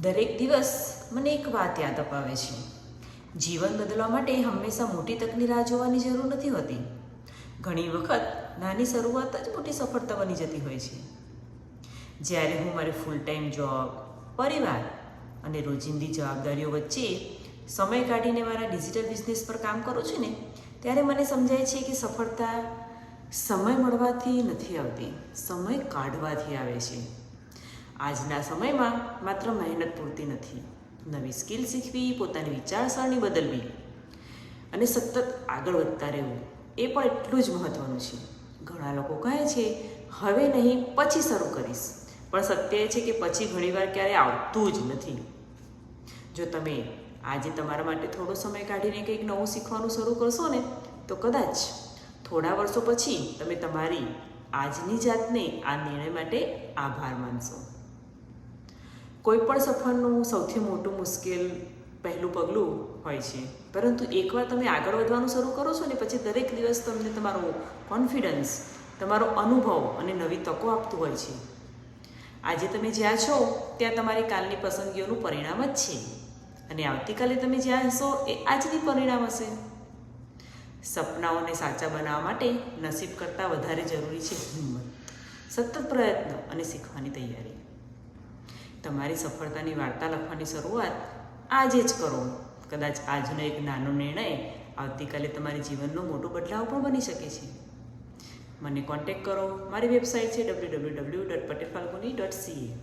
દરેક દિવસ મને એક વાત યાદ અપાવે છે. જીવન બદલવા માટે હંમેશા મોટી તકની રાહ જોવાની જરૂર નથી હોતી. ઘણી વખત નાની શરૂઆત જ મોટી સફળતા બની જતી હોય છે. જ્યારે હું મારી ફૂલ ટાઈમ જોબ, પરિવાર અને રોજિંદી જવાબદારીઓ વચ્ચે સમય કાઢીને મારા ડિજિટલ બિઝનેસ પર કામ કરું છું ને, ત્યારે મને સમજાય છે કે સફળતા સમય મળવાથી નથી આવતી, સમય કાઢવાથી આવે છે. આજના સમયમાં માત્ર મહેનત પૂરતી નથી. નવી સ્કિલ શીખવી, પોતાની વિચારસરણી બદલવી અને સતત આગળ વધતા રહેવું એ પણ એટલું જ મહત્ત્વનું છે. ઘણા લોકો કહે છે હવે નહીં, પછી શરૂ કરીશ, પણ સત્ય એ છે કે પછી ઘણીવાર ક્યારેય આવતું જ નથી. જો તમે આજે તમારા માટે થોડો સમય કાઢીને કંઈક નવું શીખવાનું શરૂ કરશો ને, તો કદાચ થોડા વર્ષો પછી તમે તમારી આજની જાતને આ નિર્ણય માટે આભાર માનશો. કોઈ પણ સફળનું સૌથી મોટું મુશ્કેલ પહેલું પગલું હોય છે, પરંતુ એકવાર તમે આગળ વધવાનું શરૂ કરો છો ને, પછી દરેક દિવસ તમને તમારો કોન્ફિડન્સ, તમારો અનુભવ અને નવી તકો આપતું હોય છે. આજે તમે જ્યાં છો ત્યાં તમારી કાલની પસંદગીઓનું પરિણામ જ છે, અને આવતીકાલે તમે જ્યાં હશો એ આજની પરિણામ હશે. સપનાઓને સાચા બનાવવા માટે નસીબ કરતાં વધારે જરૂરી છે હિંમત, સતત પ્રયત્ન અને શીખવાની તૈયારી. તમારી સફળતાની વાર્તા લખવાની શરૂઆત આજે જ કરો. કદાચ આજનો એક નાનો નિર્ણય આવતીકાલે તમારી જીવનનો મોટો બદલાવ પણ બની શકે છે. મને કોન્ટેક્ટ કરો. મારી વેબસાઇટ છે www.patelfalguni.ca.